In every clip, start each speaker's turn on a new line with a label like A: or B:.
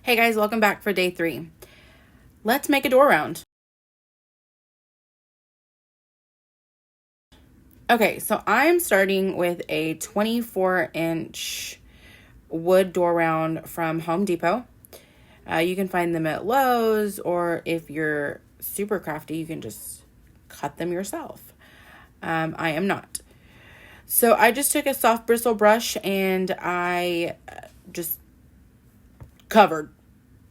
A: Hey guys, welcome back for day 3. Let's make a door round. Okay, so I'm starting with a 24-inch wood door round from Home Depot. You can find them at Lowe's, or if you're super crafty, you can just cut them yourself. I am not. So I just took a soft bristle brush and I just covered.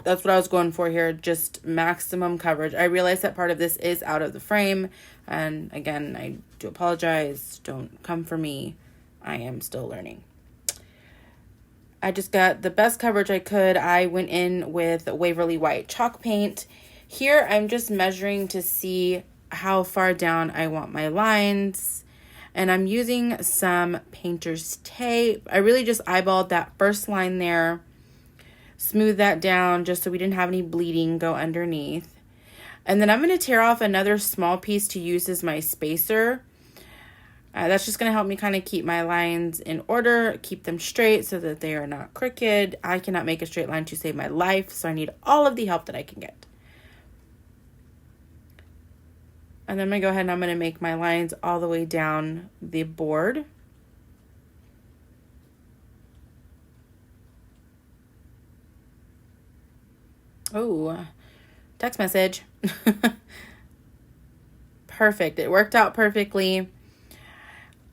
A: That's what I was going for here, just maximum coverage. I realize that part of this is out of the frame, and again, I do apologize. Don't come for me. I am still learning. I just got the best coverage I could. I went in with Waverley white chalk paint. Here, I'm just measuring to see how far down I want my lines, and I'm using some painter's tape. I really just eyeballed that first line there. Smooth that down just so we didn't have any bleeding go underneath. And then I'm going to tear off another small piece to use as my spacer. That's just going to help me kind of keep my lines in order, keep them straight so that they are not crooked. I cannot make a straight line to save my life, so I need all of the help that I can get. And then I'm going to go ahead and I'm going to make my lines all the way down the board. Oh, text message. Perfect. It worked out perfectly.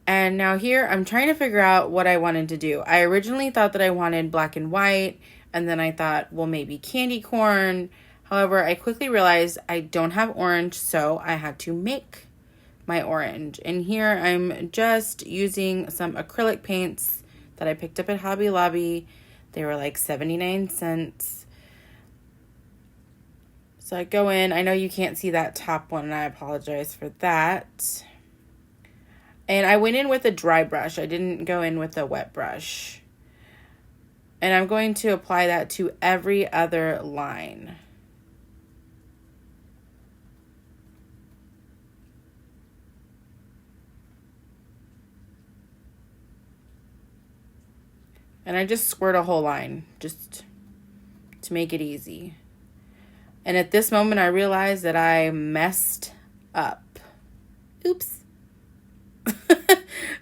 A: And now here I'm trying to figure out what I wanted to do. I originally thought that I wanted black and white, and then I thought, well, maybe candy corn. However, I quickly realized I don't have orange, so I had to make my orange. And here I'm just using some acrylic paints that I picked up at Hobby Lobby. They were like 79 cents. So I go in. I know you can't see that top one, and I apologize for that. And I went in with a dry brush. I didn't go in with a wet brush. And I'm going to apply that to every other line. And I just squirt a whole line just to make it easy. And at this moment, I realized that I messed up. Oops.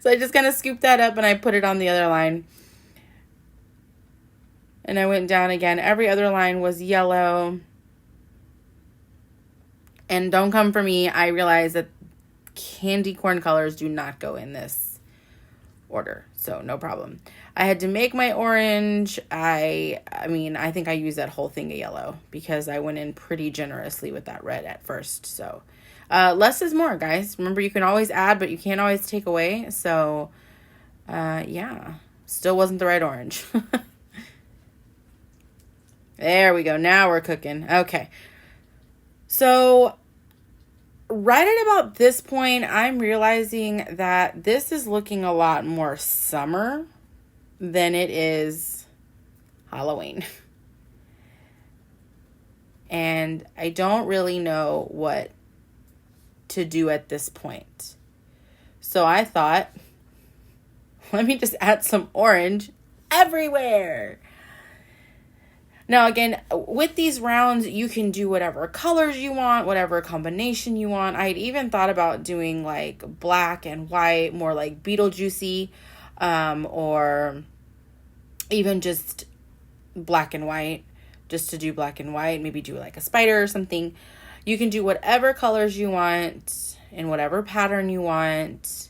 A: So I just kind of scooped that up and I put it on the other line. And I went down again. Every other line was yellow. And don't come for me. I realized that candy corn colors do not go in this order. So no problem. I had to make my orange. I think I used that whole thing of yellow because I went in pretty generously with that red at first. So less is more, guys. Remember, you can always add, but you can't always take away. So yeah, still wasn't the right orange. There we go. Now we're cooking. Okay. So right at about this point, I'm realizing that this is looking a lot more summer than it is Halloween. And I don't really know what to do at this point. So I thought, let me just add some orange everywhere. Now, again, with these rounds, you can do whatever colors you want, whatever combination you want. I had even thought about doing like black and white, more like Beetlejuicy, or even just black and white, just to do black and white, maybe do like a spider or something. You can do whatever colors you want in whatever pattern you want.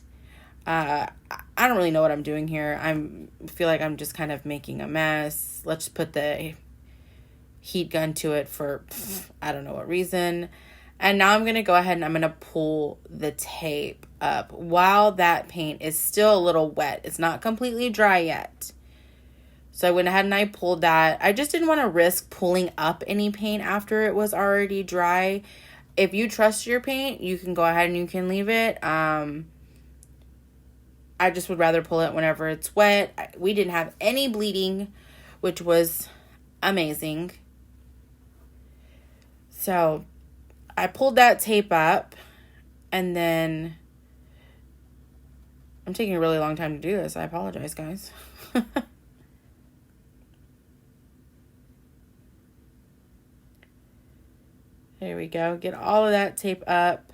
A: I don't really know what I'm doing here. I feel like I'm just kind of making a mess. Let's put the heat gun to it for I don't know what reason. And now I'm going to go ahead and I'm going to pull the tape up while that paint is still a little wet. It's not completely dry yet. So I went ahead and I pulled that. I just didn't want to risk pulling up any paint after it was already dry. If you trust your paint, you can go ahead and you can leave it. I just would rather pull it whenever it's wet. We didn't have any bleeding, which was amazing. So I pulled that tape up, and then I'm taking a really long time to do this. I apologize, guys. There we go. Get all of that tape up.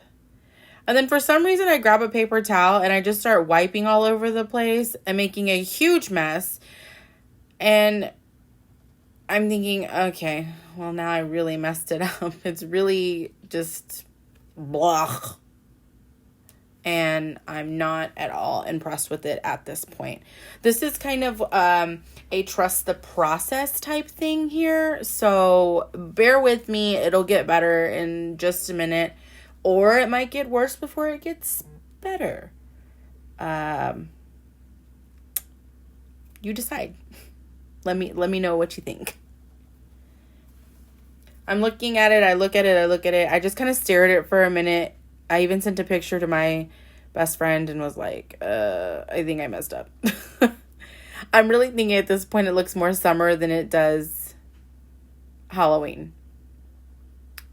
A: And then for some reason I grab a paper towel and I just start wiping all over the place and making a huge mess. And I'm thinking, okay, well now I really messed it up. It's really just blah. And I'm not at all impressed with it at this point. This is kind of a trust the process type thing here. So bear with me. It'll get better in just a minute. Or it might get worse before it gets better. You decide. Let me know what you think. I'm looking at it. I look at it. I just kind of stare at it for a minute. I even sent a picture to my best friend and was like, I think I messed up. I'm really thinking at this point it looks more summer than it does Halloween.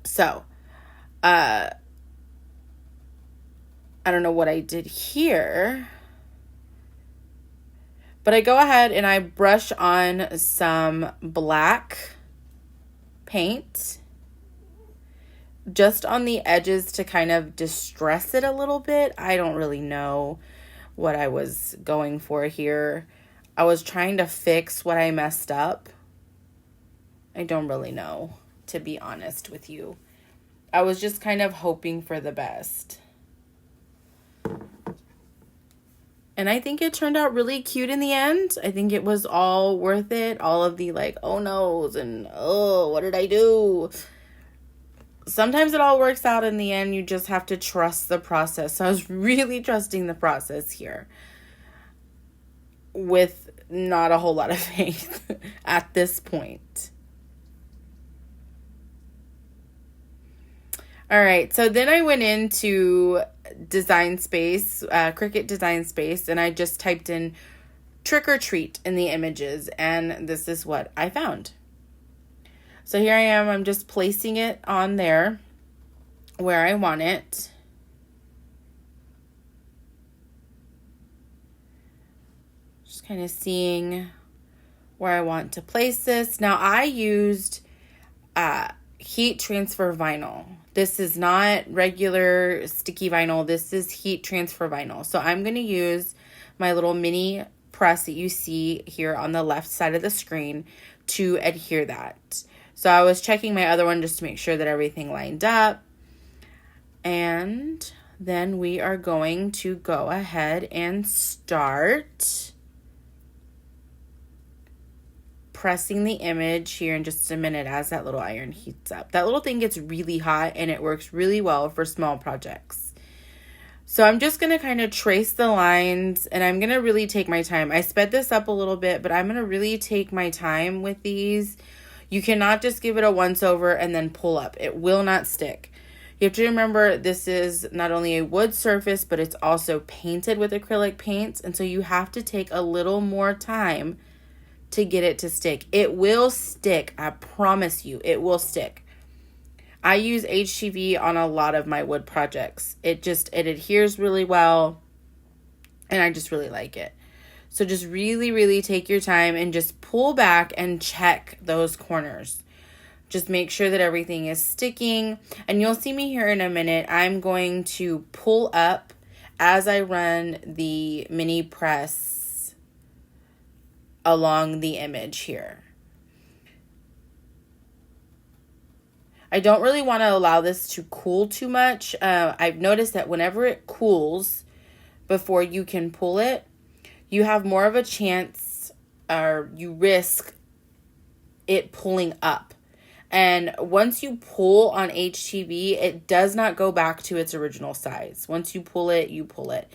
A: So, I don't know what I did here. But I go ahead and I brush on some black paint just on the edges to kind of distress it a little bit. I don't really know what I was going for here. I was trying to fix what I messed up. I don't really know, to be honest with you. I was just kind of hoping for the best. And I think it turned out really cute in the end. I think it was all worth it. All of the like, oh no's and oh, what did I do? Sometimes it all works out in the end. You just have to trust the process. So I was really trusting the process here with not a whole lot of faith at this point. All right, so then I went into Design Space, Cricut Design Space, and I just typed in trick or treat in the images, and this is what I found. So here I am, I'm just placing it on there where I want it. Just kind of seeing where I want to place this. Now I used heat transfer vinyl. This is not regular sticky vinyl. This is heat transfer vinyl. So I'm going to use my little mini press that you see here on the left side of the screen to adhere that. So I was checking my other one just to make sure that everything lined up. And then we are going to go ahead and start pressing the image here in just a minute as that little iron heats up. That little thing gets really hot and it works really well for small projects. So I'm just going to kind of trace the lines and I'm going to really take my time. I sped this up a little bit, but I'm going to really take my time with these. You cannot just give it a once over and then pull up. It will not stick. You have to remember this is not only a wood surface, but it's also painted with acrylic paints. And so you have to take a little more time to get it to stick. It will stick. I promise you, it will stick. I use HTV on a lot of my wood projects. It adheres really well, and I just really like it. So just really, really take your time and just pull back and check those corners. Just make sure that everything is sticking. And you'll see me here in a minute. I'm going to pull up as I run the mini press along the image here. I don't really want to allow this to cool too much. I've noticed that whenever it cools before you can pull it, you have more of a chance or you risk it pulling up. And once you pull on HTV, it does not go back to its original size. Once you pull it, you pull it.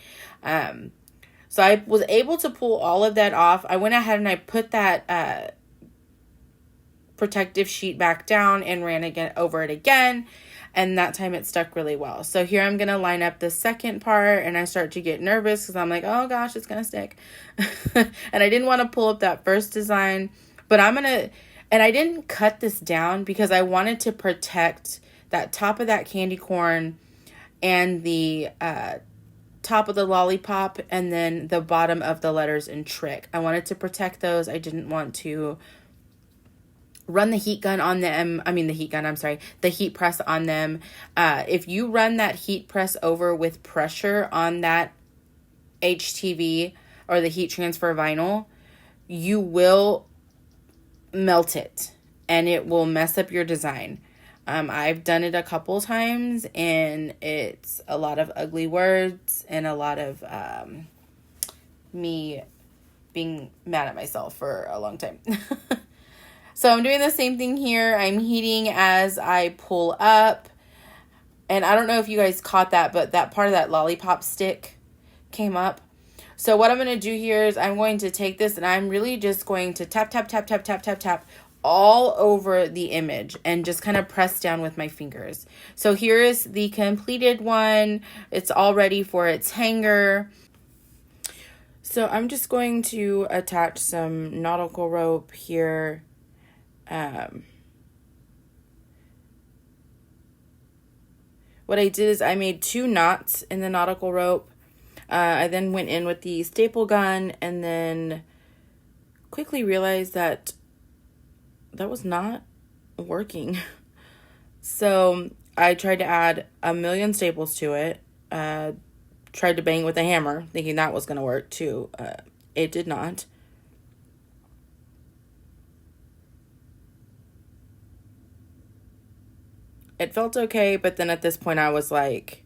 A: So I was able to pull all of that off. I went ahead and I put that protective sheet back down and ran over it again. And that time it stuck really well. So here I'm going to line up the second part and I start to get nervous because I'm like, oh gosh, it's going to stick. And I didn't want to pull up that first design, but and I didn't cut this down because I wanted to protect that top of that candy corn and the top of the lollipop and then the bottom of the letters in trick. I wanted to protect those. I didn't want to run the heat gun on them. The heat press on them. If you run that heat press over with pressure on that HTV or the heat transfer vinyl, you will melt it and it will mess up your design. I've done it a couple times and it's a lot of ugly words and a lot of me being mad at myself for a long time. So I'm doing the same thing here. I'm heating as I pull up. And I don't know if you guys caught that, but that part of that lollipop stick came up. So what I'm going to do here is I'm going to take this and I'm really just going to tap, tap, tap, tap, tap, tap, tap all over the image and just kind of press down with my fingers. So here is the completed one. It's all ready for its hanger. So I'm just going to attach some nautical rope here. What I did is I made 2 knots in the nautical rope. I then went in with the staple gun and then quickly realized that that was not working. So I tried to add a million staples to it. Tried to bang with a hammer, thinking that was going to work too. It did not. It felt okay, but then at this point I was like,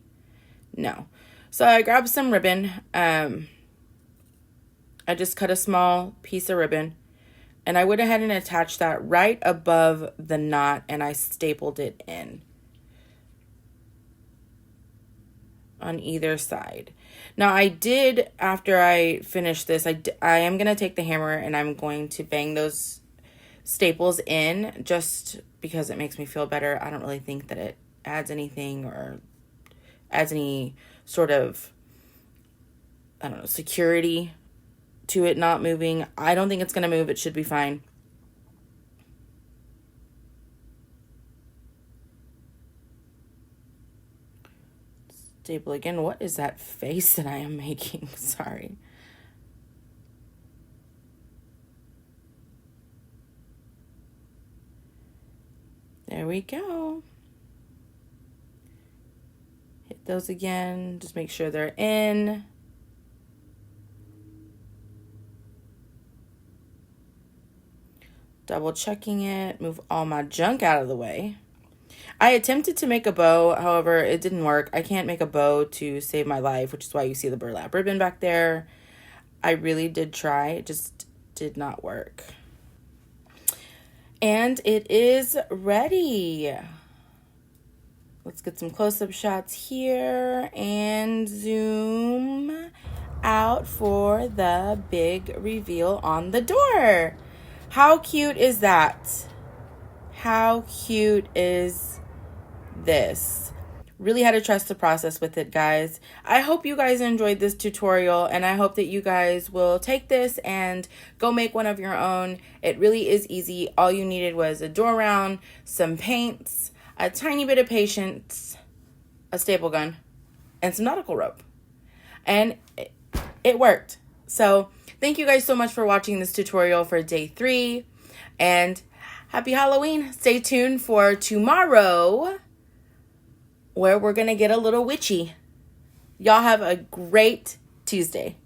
A: no. So I grabbed some ribbon. I just cut a small piece of ribbon and I went ahead and attached that right above the knot and I stapled it in on either side. Now I did, after I finished this, I am going to take the hammer and I'm going to bang those staples in just because it makes me feel better. I don't really think that it adds anything or adds any sort of, I don't know, security to it not moving. I don't think it's going to move. It should be fine. Staple again. What is that face that I am making? Sorry. There we go. Hit those again. Just make sure they're in. Double checking it. Move all my junk out of the way. I attempted to make a bow. However, it didn't work. I can't make a bow to save my life, which is why you see the burlap ribbon back there. I really did try. It just did not work. And it is ready. Let's get some close-up shots here and zoom out for the big reveal on the door. How cute is that? How cute is this? Really had to trust the process with it, guys. I hope you guys enjoyed this tutorial and I hope that you guys will take this and go make one of your own. It really is easy. All you needed was a door round, some paints, a tiny bit of patience, a staple gun, and some nautical rope. And it worked. So thank you guys so much for watching this tutorial for day 3 and happy Halloween. Stay tuned for tomorrow, where we're going to get a little witchy. Y'all have a great Tuesday.